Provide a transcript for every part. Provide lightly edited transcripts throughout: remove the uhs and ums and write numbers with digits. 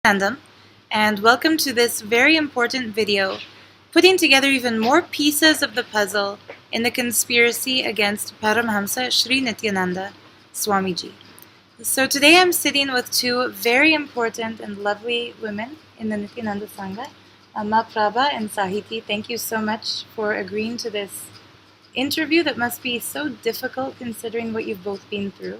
Nityananda, and welcome to this very important video, putting together even more pieces of the puzzle in the conspiracy against Paramahamsa Nithyanda Swamiji. So today I'm sitting with two very important and lovely women in the Nityananda Sangha, Ma Prabha and Sahiti. Thank you so much for agreeing to this interview that must be so difficult considering what you've both been through.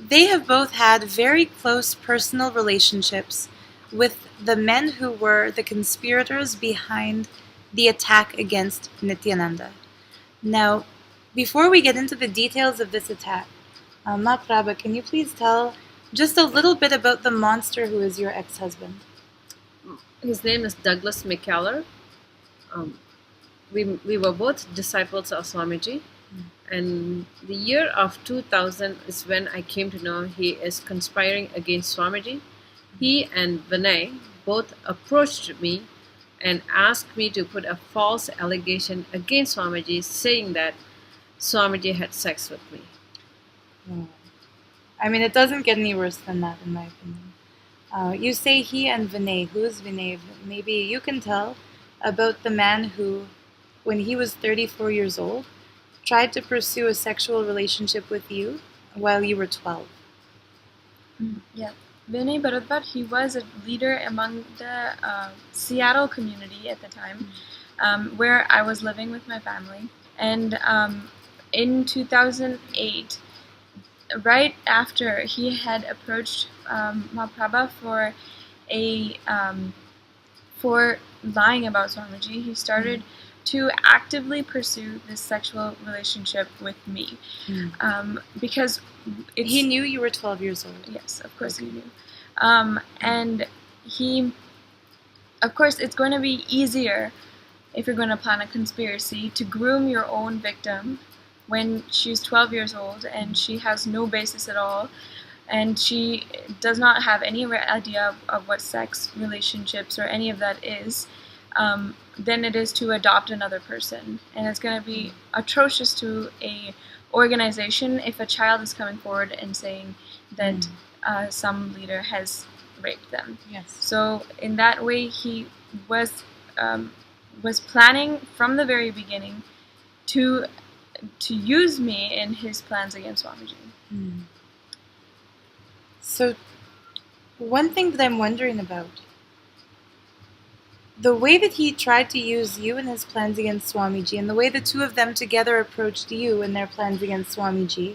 They have both had very close personal relationships with the men who were the conspirators behind the attack against Nityananda. Now, before we get into the details of this attack, Ma Prabha, can you please tell just a little bit about the monster who is your ex-husband? His name is Douglas MacKallor. We were both disciples of Swamiji. And the year of 2000 is when I came to know he is conspiring against Swamiji. He and Vinay both approached me and asked me to put a false allegation against Swamiji, saying that Swamiji had sex with me. I mean, it doesn't get any worse than that, in my opinion. You say he and Vinay. Who is Vinay? Maybe you can tell about the man who, when he was 34 years old, tried to pursue a sexual relationship with you while you were 12. Yeah. Vinay Bharadwaj, he was a leader among the Seattle community at the time, where I was living with my family. And in 2008, right after he had approached Mahaprabha for lying about Swamiji, he started to actively pursue this sexual relationship with me, because he knew you were 12 years old. Yes, of course he knew. And he, of course, it's going to be easier if you're going to plan a conspiracy to groom your own victim when she's 12 years old and she has no basis at all, and she does not have any idea of what sex relationships or any of that is, than it is to adopt another person. And it's going to be atrocious to a organization if a child is coming forward and saying that some leader has raped them. Yes. So in that way, he was planning from the very beginning to use me in his plans against Swamiji. So one thing that I'm wondering about, the way that he tried to use you in his plans against Swamiji, and the way the two of them together approached you in their plans against Swamiji,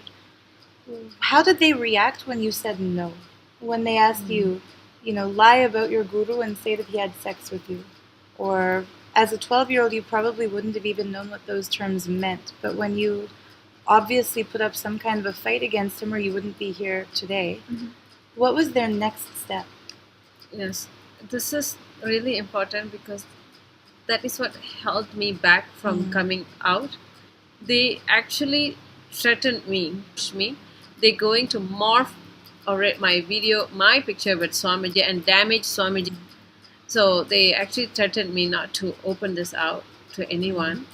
how did they react when you said no? When they asked you, lie about your guru and say that he had sex with you? Or as a 12-year-old, you probably wouldn't have even known what those terms meant. But when you obviously put up some kind of a fight against him or you wouldn't be here today, what was their next step? Yes, this is really important because that is what held me back from coming out. They actually threatened me. They're going to morph or my picture with Swamiji and damage Swamiji. So they actually threatened me not to open this out to anyone.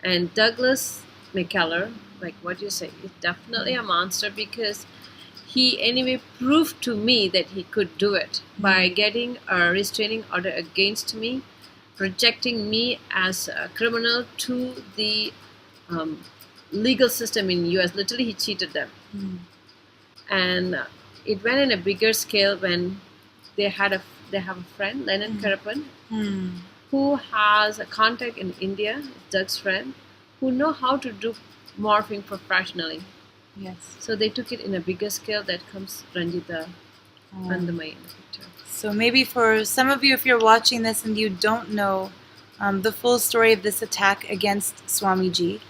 And Douglas MacKallor, like what you say, is definitely a monster because he anyway proved to me that he could do it by getting a restraining order against me, projecting me as a criminal to the legal system in US. Literally, he cheated them. And it went in a bigger scale when they have a friend, Lenin Karuppan, who has a contact in India, Doug's friend, who know how to do morphing professionally. Yes. So they took it in a bigger scale. That comes Ranjita Andamai in the picture. So maybe for some of you, if you're watching this and you don't know the full story of this attack against Swamiji,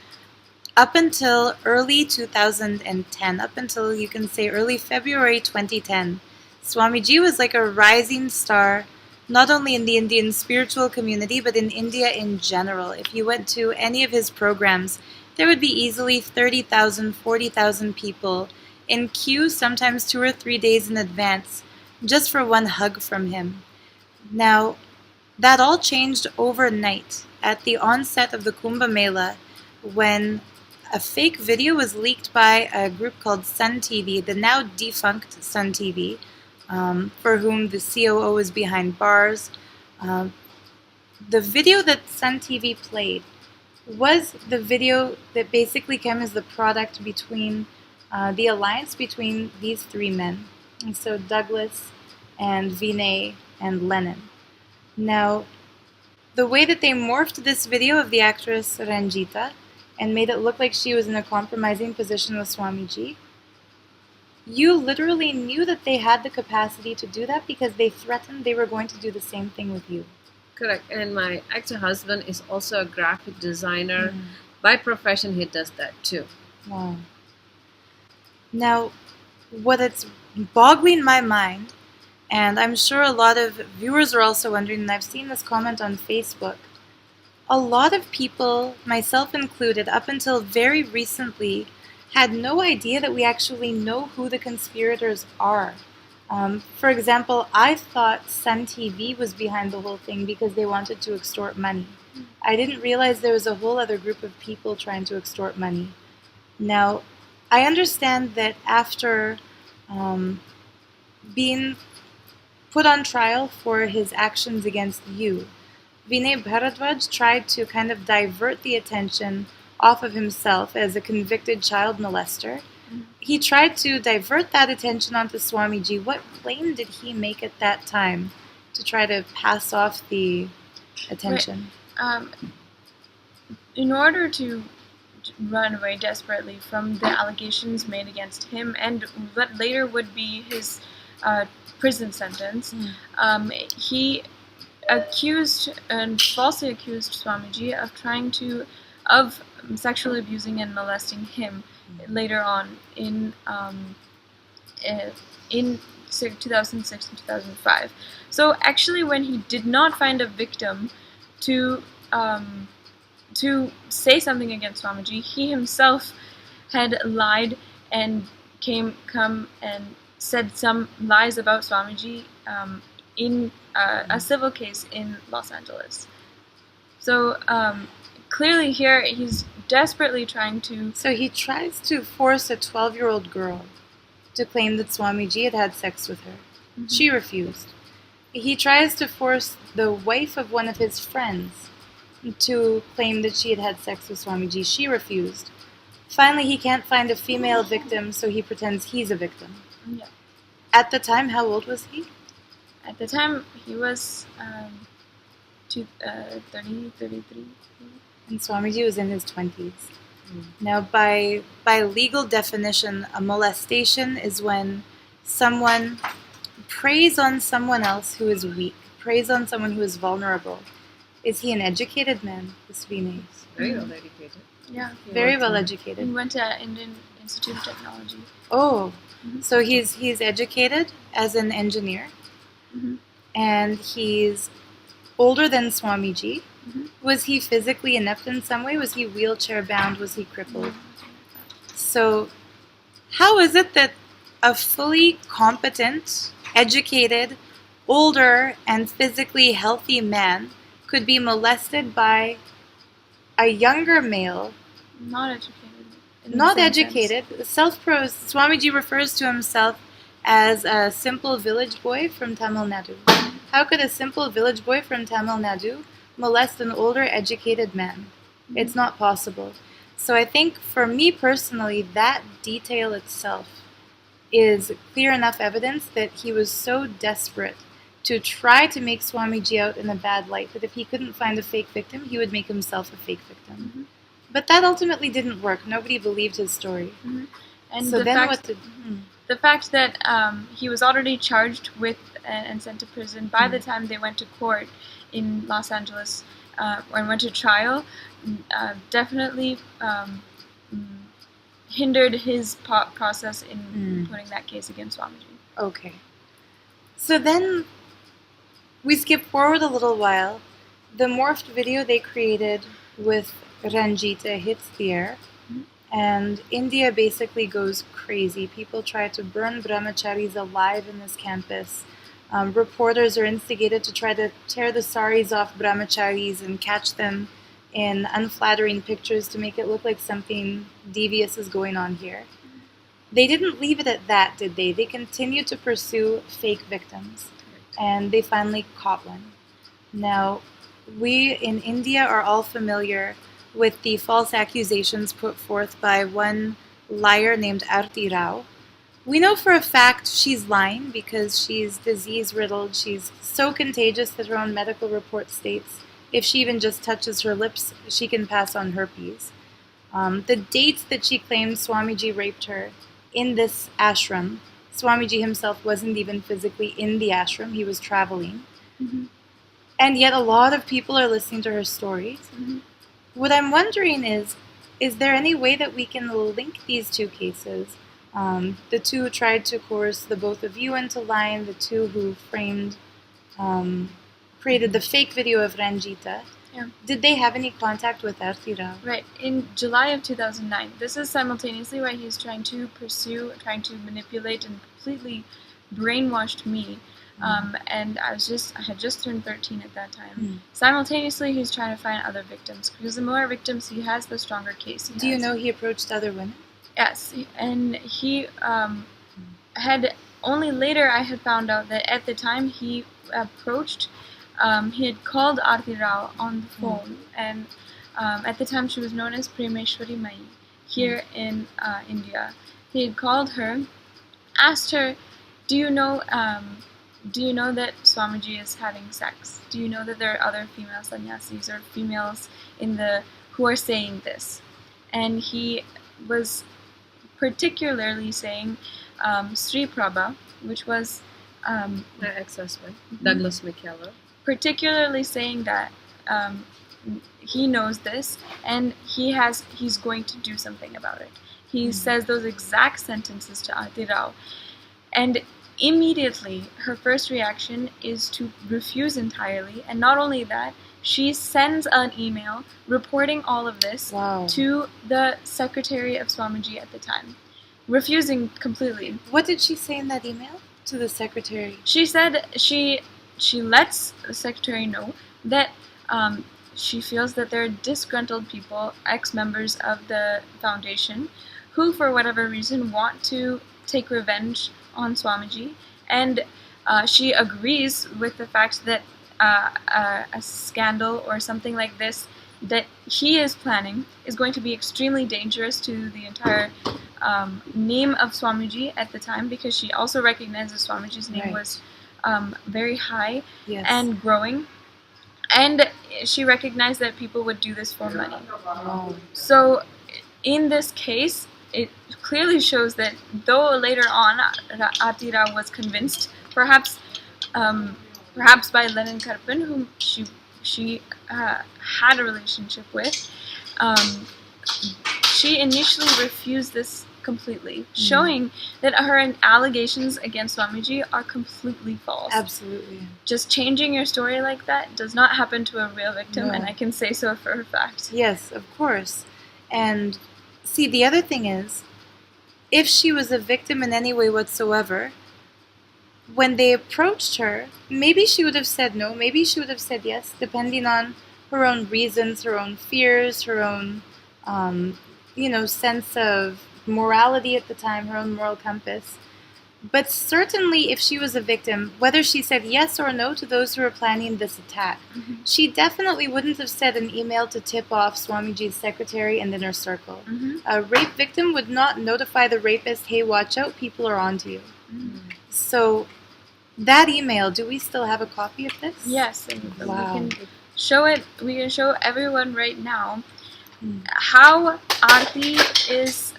up until early 2010, up until you can say early February 2010, Swamiji was like a rising star, not only in the Indian spiritual community, but in India in general. If you went to any of his programs, there would be easily 30,000, 40,000 people in queue, sometimes 2 or 3 days in advance, just for one hug from him. Now, that all changed overnight at the onset of the Kumbh Mela, when a fake video was leaked by a group called Sun TV, the now defunct Sun TV, for whom the COO is behind bars. The video that Sun TV played was the video that basically came as the product between the alliance between these three men. And so Douglas and Vinay and Lenin. Now, the way that they morphed this video of the actress Ranjita and made it look like she was in a compromising position with Swamiji, you literally knew that they had the capacity to do that because they threatened they were going to do the same thing with you. Correct. And my ex-husband is also a graphic designer. By profession, he does that too. Wow. Now, what it's boggling my mind, and I'm sure a lot of viewers are also wondering, and I've seen this comment on Facebook, a lot of people, myself included, up until very recently, had no idea that we actually know who the conspirators are. For example, I thought Sun TV was behind the whole thing because they wanted to extort money. I didn't realize there was a whole other group of people trying to extort money. Now, I understand that after being put on trial for his actions against you, Vinay Bharadwaj tried to kind of divert the attention off of himself as a convicted child molester. He tried to divert that attention onto Swamiji. What claim did he make at that time to try to pass off the attention? In order to run away desperately from the allegations made against him and what later would be his prison sentence, he accused and falsely accused Swamiji of sexually abusing and molesting him later on in 2006 and 2005. So actually, when he did not find a victim to say something against Swamiji, he himself had lied and come and said some lies about Swamiji in a civil case in Los Angeles. So clearly here he's desperately trying to... So he tries to force a 12-year-old girl to claim that Swamiji had had sex with her. She refused. He tries to force the wife of one of his friends to claim that she had had sex with Swamiji. She refused. Finally, he can't find a female victim, so he pretends he's a victim. Yeah. At the time, how old was he? At the time, he was 30, 33. And Swamiji was in his 20s. Now, by legal definition, a molestation is when someone preys on someone else who is weak, preys on someone who is vulnerable. Is he an educated man, this Vinay? Very well educated. Yeah. Very well educated. He went to Indian Institute of Technology. Oh, so he's educated as an engineer, and he's older than Swamiji. Was he physically inept in some way? Was he wheelchair bound? Was he crippled? So how is it that a fully competent, educated, older, and physically healthy man could be molested by a younger male? Not educated. Not educated. Swamiji refers to himself as a simple village boy from Tamil Nadu. How could a simple village boy from Tamil Nadu molest an older, educated man? It's not possible. So I think for me personally, that detail itself is clear enough evidence that he was so desperate to try to make Swamiji out in a bad light that if he couldn't find a fake victim, he would make himself a fake victim. But that ultimately didn't work. Nobody believed his story. And so then what did... The fact that he was already charged with and sent to prison by the time they went to court in Los Angeles and went to trial definitely hindered his process in putting that case against Swamiji. Okay. So then we skip forward a little while. The morphed video they created with Ranjita hits the air. And India basically goes crazy. People try to burn brahmacharis alive in this campus. Reporters are instigated to try to tear the saris off brahmacharis and catch them in unflattering pictures to make it look like something devious is going on here. they didn't leave it at that, did they? They continued to pursue fake victims, and they finally caught one. Now, we in India are all familiar with the false accusations put forth by one liar named Arti Rao. We know for a fact she's lying because she's disease-riddled. She's so contagious that her own medical report states if she even just touches her lips, she can pass on herpes. The dates that she claimed Swamiji raped her in this ashram, Swamiji himself wasn't even physically in the ashram, he was traveling. Mm-hmm. And yet a lot of people are listening to her stories. Mm-hmm. What I'm wondering is there any way that we can link these two cases? The two who tried to coerce the both of you into lying, the two who created the fake video of Ranjita. Yeah. Did they have any contact with Arti Rao? Right. In July of 2009, this is simultaneously why he's trying to manipulate and completely brainwashed me. And I had just turned 13 at that time. Simultaneously, he's trying to find other victims, because the more victims he has, the stronger case he has. Do you know he approached other women? Yes, and he had only later I had found out that at the time he approached, he had called Arti Rao on the phone, and at the time she was known as Premeshwari Mai here in India. He had called her, asked her, do you know that Swamiji is having sex? Do you know that there are other female sannyasis or females who are saying this? And he was particularly saying Sri Prabha, which was my ex-husband, Douglas MacKallor. Particularly saying that he knows this and he's going to do something about it. He says those exact sentences to Arti Rao, and immediately her first reaction is to refuse entirely. And not only that, she sends an email reporting all of this to the secretary of Swamiji at the time, refusing completely. What did she say in that email to the secretary? She said she lets the secretary know that she feels that there are disgruntled people, ex-members of the foundation, who for whatever reason want to take revenge on Swamiji, and she agrees with the fact that a scandal or something like this that he is planning is going to be extremely dangerous to the entire name of Swamiji at the time, because she also recognizes Swamiji's name was very high and growing, and she recognized that people would do this for money. So in this case, it clearly shows that though later on Arti Rao was convinced, perhaps by Lenin Karuppan, whom she had a relationship with, she initially refused this completely, showing that her allegations against Swamiji are completely false. Absolutely. Just changing your story like that does not happen to a real victim, and I can say so for a fact. Yes, of course. And see, the other thing is, if she was a victim in any way whatsoever, when they approached her, maybe she would have said no, maybe she would have said yes, depending on her own reasons, her own fears, her own, sense of morality at the time, her own moral compass. But certainly if she was a victim, whether she said yes or no to those who were planning this attack, she definitely wouldn't have sent an email to tip off Swamiji's secretary and inner circle. A rape victim would not notify the rapist, hey, watch out, people are onto you. So that email, do we still have a copy of this? Yes, and we can show it. We can show everyone right now how Arti is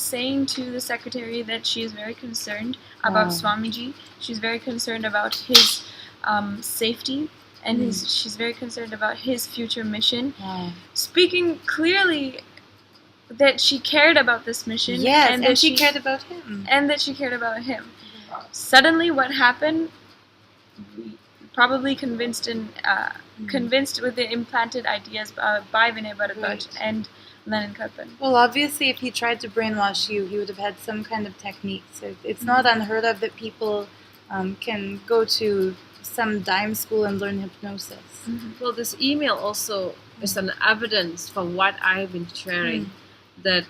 saying to the secretary that she is very concerned about Swamiji. She's very concerned about his safety, and she's very concerned about his future mission. Speaking clearly that she cared about this mission. Yes, and that she cared about him. And that she cared about him. Suddenly what happened, probably convinced with the implanted ideas by Vinay Bharadwaj and Lenin Karuppan. Well, obviously, if he tried to brainwash you, he would have had some kind of technique. So it's not unheard of that people can go to some dime school and learn hypnosis. Well, this email also is an evidence for what I've been sharing, that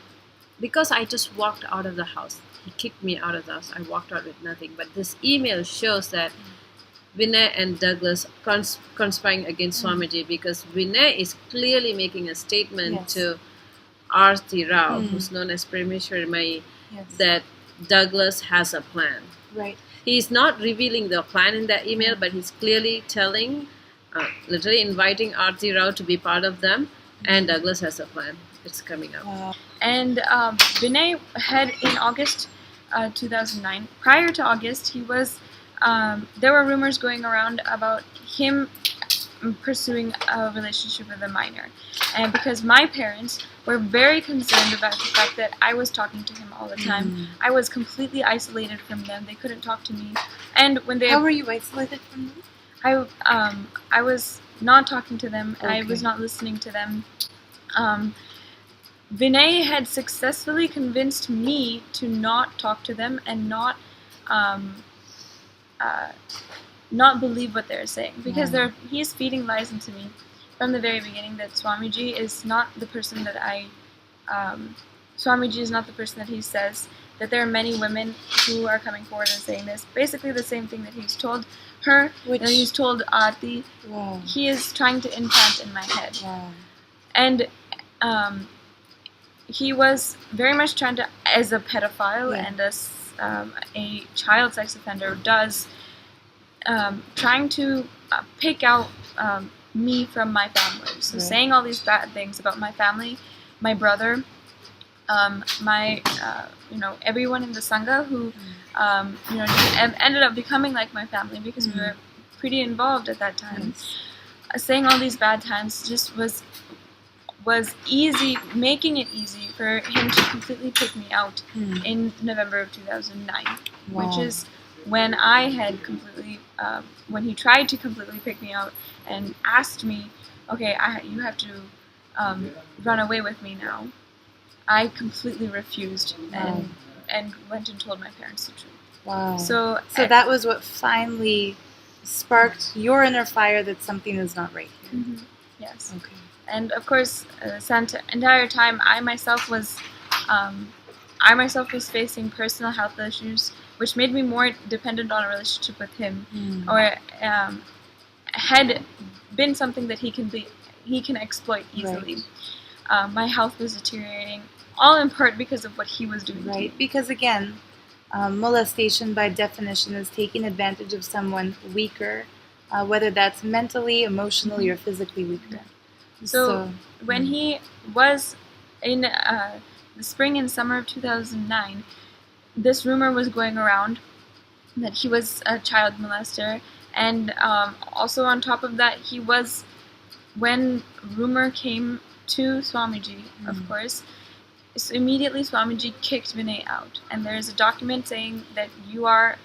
because I just walked out of the house. He kicked me out of the house. I walked out with nothing. But this email shows that Vinay and Douglas conspiring against Swamiji, because Vinay is clearly making a statement to Aarti Rao, who's known as Parameshwari Mai, that Douglas has a plan. Right. He's not revealing the plan in that email, but he's clearly telling, literally inviting Aarti Rao to be part of them, and Douglas has a plan. It's coming up. Wow. And Vinay had in August 2009, prior to August, he was, there were rumors going around about him pursuing a relationship with a minor. And because my parents were very concerned about the fact that I was talking to him all the time, I was completely isolated from them. They couldn't talk to me. And when they... How were you isolated from them? I was not talking to them. I was not listening to them. Vinay had successfully convinced me to not talk to them and not believe what they're saying, because he is feeding lies into me from the very beginning that Swamiji is not the person that Swamiji is not the person that he says, that there are many women who are coming forward and saying this. Basically the same thing that he's told her, that he's told Aarti. He is trying to implant in my head. And he was very much trying to, as a pedophile and as a child sex offender does, trying to pick out me from my family. So saying all these bad things about my family, my brother, my everyone in the Sangha who ended up becoming like my family, because we were pretty involved at that time. Saying all these bad times just was easy, making it easy for him to completely take me out in November of 2009, which is when I had completely, when he tried to completely pick me out and asked me, okay, you have to run away with me now. I completely refused and went and told my parents the truth. Wow. So that was what finally sparked your inner fire that something is not right here. Yes. Okay. And of course, the entire time, I myself was facing personal health issues, which made me more dependent on a relationship with him, or had been something that he can exploit easily. My health was deteriorating, all in part because of what he was doing. Right, because again, molestation by definition is taking advantage of someone weaker, whether that's mentally, emotionally, or physically weaker. So when he was in the spring and summer of 2009, this rumor was going around that he was a child molester, and also on top of that, he was, when rumor came to Swamiji, of course, so immediately Swamiji kicked Vinay out. And there is a document saying that you are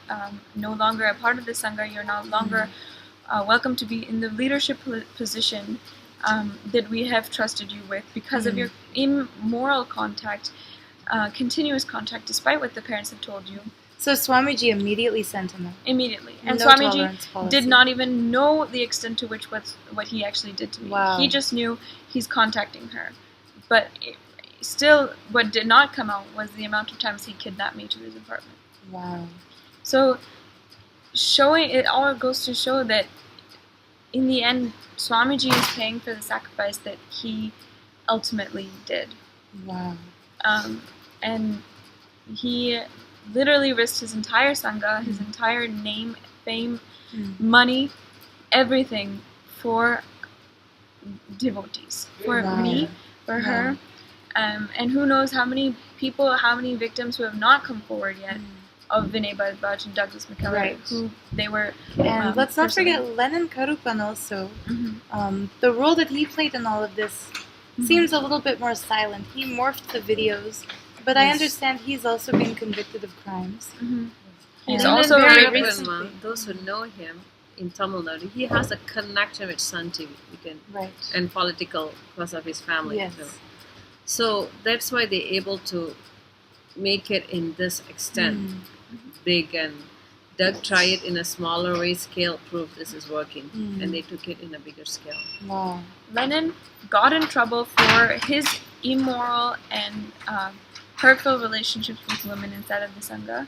no longer a part of the Sangha, you're no longer welcome to be in the leadership position that we have trusted you with because of your immoral contact, continuous contact, despite what the parents have told you. So Swamiji immediately sent him out? Immediately. And No Swamiji did not even know the extent to which what he actually did to me. Wow. He just knew he's contacting her. But still, what did not come out was the amount of times he kidnapped me to his apartment. Wow. So it all goes to show that in the end, Swamiji is paying for the sacrifice that he ultimately did. Wow. And he literally risked his entire Sangha, his entire name, fame, money, everything for devotees, for me, for her, and who knows how many people, how many victims who have not come forward yet of Vinay Bharadwaj and Douglas MacKallor, who they were. And let's not forget Lenin Karuppan also. The role that he played in all of this seems a little bit more silent. He morphed the videos, but I understand he's also been convicted of crimes. He's And also very a recently. those who know him in Tamil Nadu, he has a connection with Sun TV, and political because of his family. Yes. So that's why they're able to make it in this extent, big, and Doug tried it in a smaller way, scale, proved this is working, and they took it in a bigger scale. Wow. Lenin got in trouble for his immoral and hurtful relationships with women inside of the Sangha.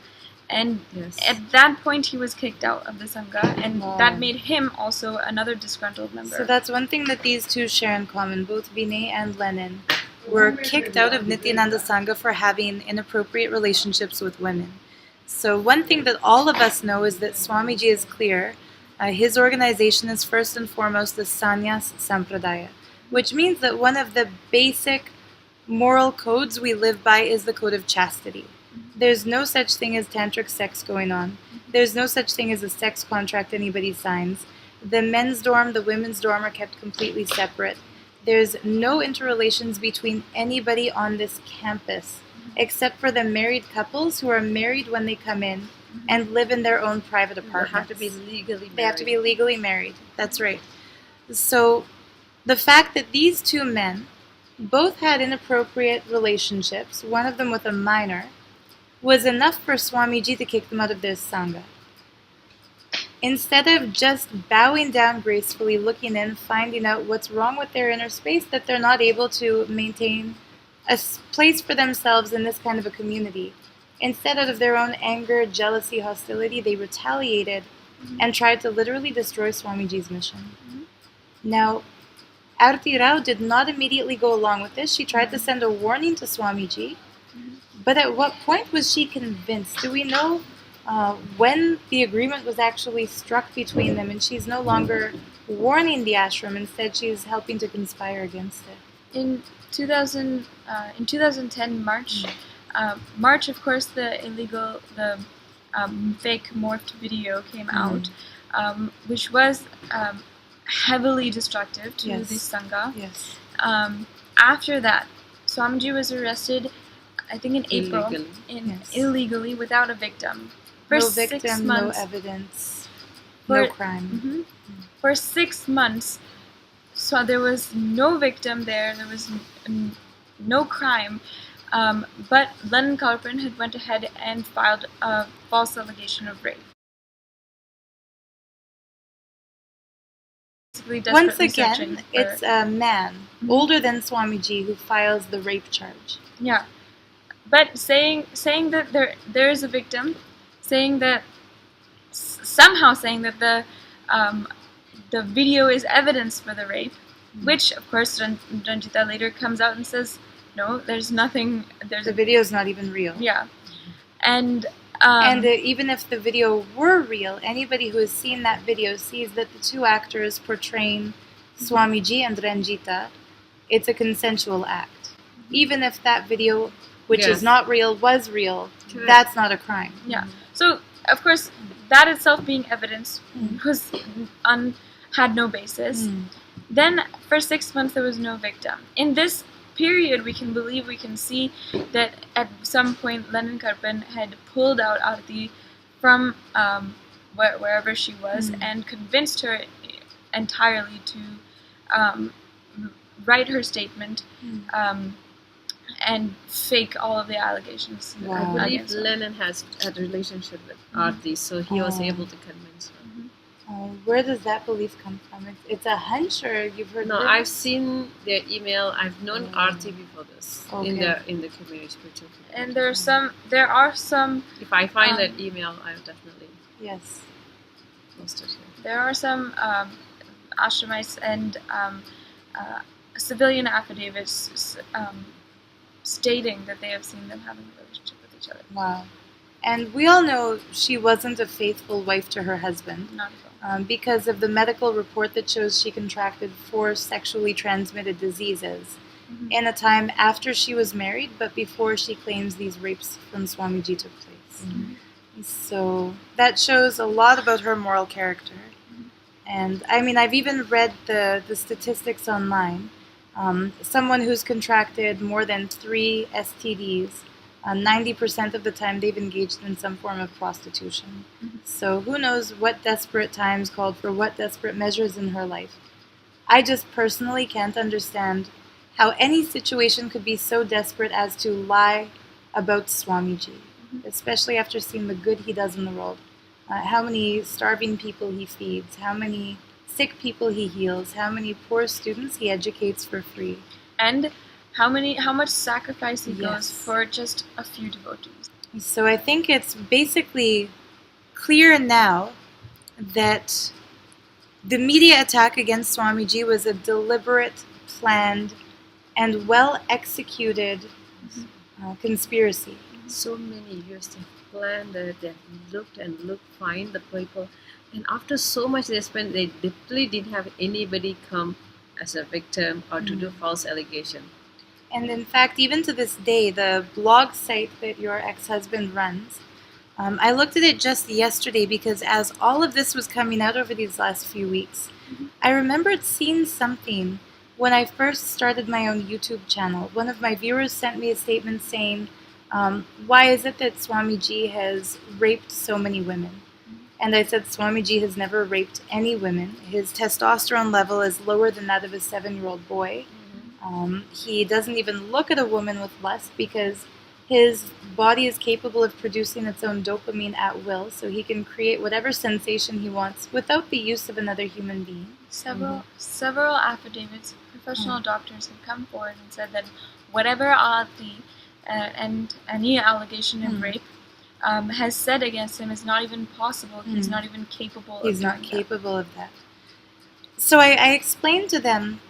And Yes. at that point, he was kicked out of the Sangha, and Wow. that made him also another disgruntled member. So that's one thing that these two share in common. Both Vinay and Lenin were kicked out of Nithyananda Sangha for having inappropriate relationships with women. So one thing that all of us know is that Swamiji is clear. His organization is first and foremost the Sannyas Sampradaya, which means that one of the basic moral codes we live by is the code of chastity. There's no such thing as tantric sex going on. There's no such thing as a sex contract anybody signs. The men's dorm, the women's dorm are kept completely separate. There's no interrelations between anybody on this campus except for the married couples who are married when they come in and live in their own private They apartments. have to be legally married. They have to be legally married. That's right. So the fact that these two men both had inappropriate relationships, one of them with a minor, was enough for Swamiji to kick them out of their Sangha. Instead of just bowing down gracefully, looking in, finding out what's wrong with their inner space, that they're not able to maintain a place for themselves in this kind of a community. Instead, out of their own anger, jealousy, hostility, they retaliated and tried to literally destroy Swamiji's mission. Now, Aarti Rao did not immediately go along with this. She tried to send a warning to Swamiji. But at what point was she convinced? Do we know when the agreement was actually struck between them and she's no longer warning the ashram, instead she's helping to conspire against it? In 2010 March, of course, the fake morphed video came out, which was heavily destructive to Yes. the Sangha. Yes. After that, Swamiji was arrested, I think in April, Yes. illegally without a victim. For No 6 victim, months. no evidence, For- no crime. For 6 months, so there was no victim there. There was no crime. But Lenin Karuppan had went ahead and filed a false allegation of rape. Basically Once desperately searching again, for- it's a man older than Swamiji who files the rape charge. Yeah, but saying that there is a victim, saying that somehow saying that the video is evidence for the rape, which of course Ranjita later comes out and says no, there's nothing. There's The video is not even real. yeah, and Even if the video were real, anybody who has seen that video sees that the two actors portraying Swamiji and Ranjita, it's a consensual act. Even if that video, which Yes. is not real, was real, Correct. that's not a crime. yeah. So of course that itself being evidence was had no basis. Then for 6 months there was no victim. In this period, we can see that at some point Lenin Karuppan had pulled out Aarti from wherever she was and convinced her entirely to write her statement and fake all of the allegations. Wow. I believe against her. Lenin has a relationship with Aarti, so he was able to convince her. Where does that belief come from? It's a hunch, or you've heard? No, rumors? I've seen their email. I've known Aarti before this in the community, spiritual community. And there are some If I find that email, I'll definitely Yes. post it here. there are some ashramites and civilian affidavits stating that they have seen them having a relationship with each other. Wow. And we all know she wasn't a faithful wife to her husband. Not at all. Because of the medical report that shows she contracted 4 sexually transmitted diseases in a time after she was married, but before she claims these rapes from Swamiji took place. So that shows a lot about her moral character. And I mean, I've even read the statistics online. Someone who's contracted more than 3 STDs, 90% of the time they've engaged in some form of prostitution. So who knows what desperate times called for what desperate measures in her life. I just personally can't understand how any situation could be so desperate as to lie about Swamiji, especially after seeing the good he does in the world. How many starving people he feeds, how many sick people he heals, how many poor students he educates for free. And how much sacrifice he goes Yes. for just a few devotees. So I think it's basically clear now that the media attack against Swamiji was a deliberate, planned, and well-executed conspiracy. So many years they've planned it, they've looked and looked, find the people, and after so much they spent, they literally didn't have anybody come as a victim or to do false allegation. And in fact, even to this day, the blog site that your ex-husband runs, I looked at it just yesterday because as all of this was coming out over these last few weeks, I remembered seeing something when I first started my own YouTube channel. One of my viewers sent me a statement saying, why is it that Swamiji has raped so many women? And I said, Swamiji has never raped any women. His testosterone level is lower than that of a 7-year-old boy. He doesn't even look at a woman with lust because his body is capable of producing its own dopamine at will, so he can create whatever sensation he wants without the use of another human being. Several affidavits, professional doctors have come forward and said that whatever Aati and any allegation of rape has said against him is not even possible. He's not even capable of He's doing not capable of that. So I explained to them,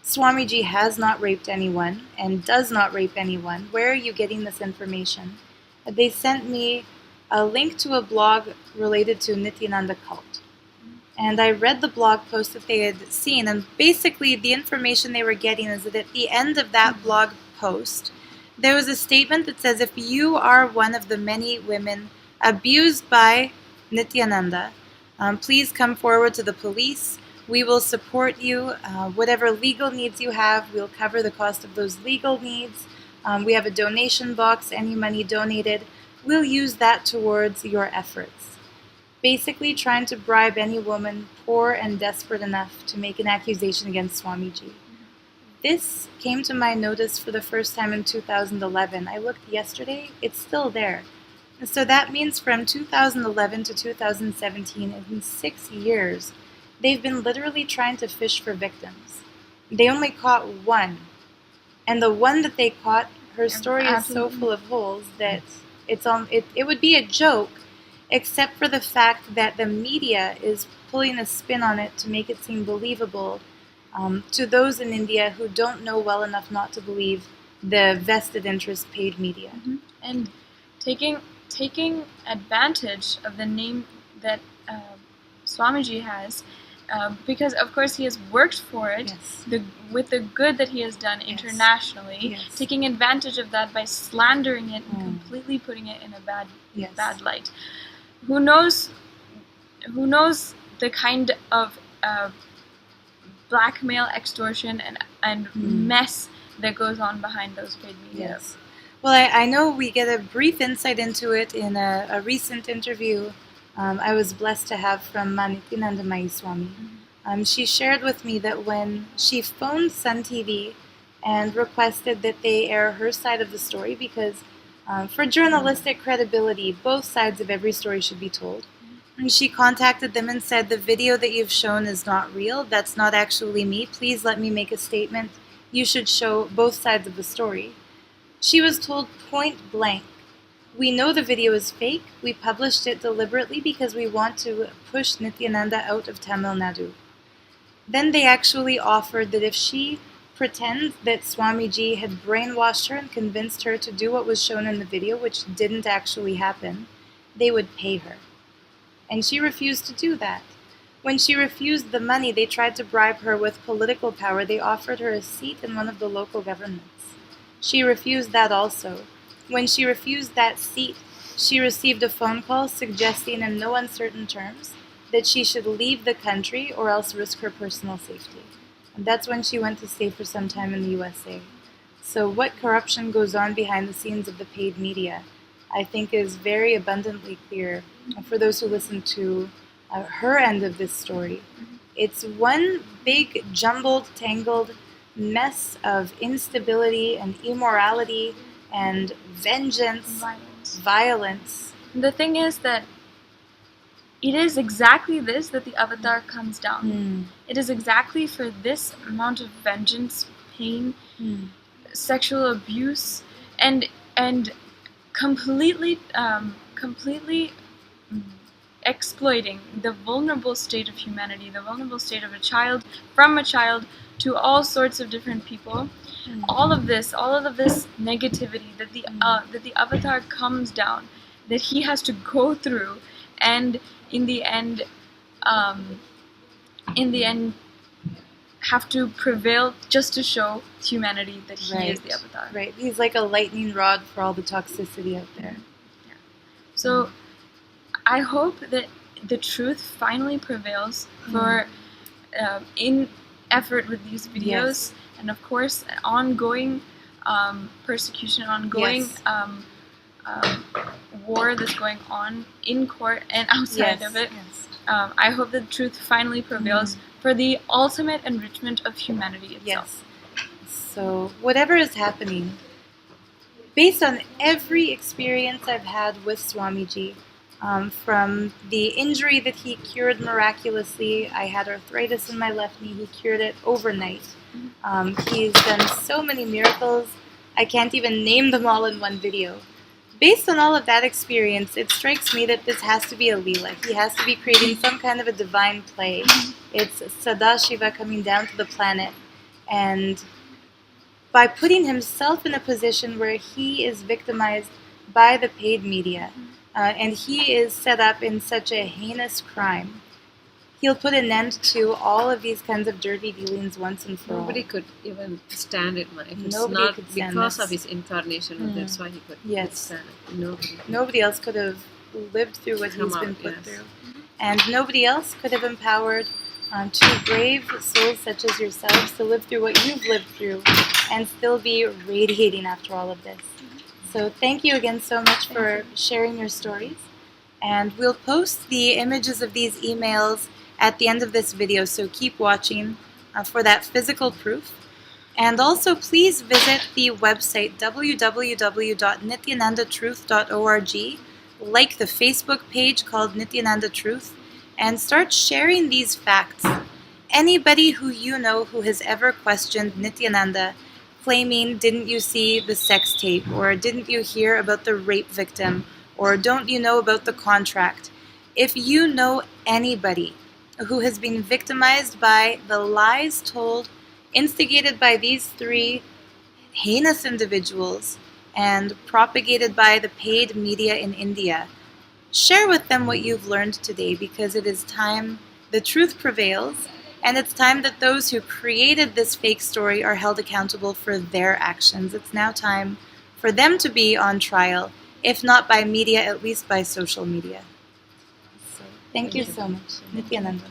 Swamiji has not raped anyone and does not rape anyone. Where are you getting this information? They sent me a link to a blog related to Nithyananda cult. And I read the blog post that they had seen, and basically the information they were getting is that at the end of that blog post, there was a statement that says, if you are one of the many women abused by Nithyananda, please come forward to the police. We will support you. Whatever legal needs you have, we'll cover the cost of those legal needs. We have a donation box. Any money donated, we'll use that towards your efforts. Basically trying to bribe any woman poor and desperate enough to make an accusation against Swamiji. This came to my notice for the first time in 2011. I looked yesterday, it's still there. And so that means from 2011 to 2017, in 6 years, they've been literally trying to fish for victims. They only caught one. And the one that they caught, her story is so full of holes that it would be a joke, except for the fact that the media is pulling a spin on it to make it seem believable to those in India who don't know well enough not to believe the vested interest paid media. And taking advantage of the name that Swamiji has, because of course he has worked for it, with the good that he has done internationally, taking advantage of that by slandering it and completely putting it in a bad light. Who knows the kind of blackmail, extortion, and mess that goes on behind those paid media. Well, I know we get a brief insight into it in a recent interview I was blessed to have from Nityananda Swami. She shared with me that when she phoned Sun TV and requested that they air her side of the story, because for journalistic credibility, both sides of every story should be told. And she contacted them and said, the video that you've shown is not real. That's not actually me. Please let me make a statement. You should show both sides of the story. She was told point blank, we know the video is fake. We published it deliberately because we want to push Nityananda out of Tamil Nadu. Then they actually offered that if she pretends that Swamiji had brainwashed her and convinced her to do what was shown in the video, which didn't actually happen, they would pay her. And she refused to do that. When she refused the money, they tried to bribe her with political power. They offered her a seat in one of the local governments. She refused that also. When she refused that seat, she received a phone call suggesting in no uncertain terms that she should leave the country or else risk her personal safety. And that's when she went to stay for some time in the USA. So what corruption goes on behind the scenes of the paid media, I think is very abundantly clear for those who listen to her end of this story. It's one big, jumbled, tangled mess of instability and immorality and vengeance, violence. The thing is that it is exactly this that the avatar comes down. It is exactly for this amount of vengeance, pain, sexual abuse, and completely exploiting the vulnerable state of humanity, the vulnerable state of a child, from a child to all sorts of different people. All of this negativity that the avatar comes down, that he has to go through, and in the end have to prevail just to show humanity that he is the avatar. Right. He's like a lightning rod for all the toxicity out there. Yeah. So I hope that the truth finally prevails for in effort with these videos, and of course ongoing persecution, ongoing war that's going on in court and outside of it. I hope that the truth finally prevails for the ultimate enrichment of humanity itself. So whatever is happening, based on every experience I've had with Swamiji, from the injury that he cured miraculously, I had arthritis in my left knee, he cured it overnight. He's done so many miracles, I can't even name them all in one video. Based on all of that experience, it strikes me that this has to be a Leela. He has to be creating some kind of a divine play. It's Sadashiva coming down to the planet, and by putting himself in a position where he is victimized by the paid media, and he is set up in such a heinous crime, he'll put an end to all of these kinds of dirty dealings once and for all. Nobody could even stand it, man. If it's Nobody not could stand because this. of his incarnation, that's why he could stand it. Nobody else could have lived through what he's been put through. And nobody else could have empowered two brave souls such as yourselves to live through what you've lived through and still be radiating after all of this. So thank you again so much for sharing your stories. And we'll post the images of these emails at the end of this video, so keep watching for that physical proof. And also please visit the website www.nithyanandatruth.org, like the Facebook page called Nithyananda Truth, and start sharing these facts. Anybody who you know who has ever questioned Nithyananda, claiming, didn't you see the sex tape, or didn't you hear about the rape victim, or don't you know about the contract? If you know anybody who has been victimized by the lies told, instigated by these three heinous individuals, and propagated by the paid media in India, share with them what you've learned today, because it is time the truth prevails, and it's time that those who created this fake story are held accountable for their actions. It's now time for them to be on trial, if not by media, at least by social media. So, thank you so much. Nithyananda.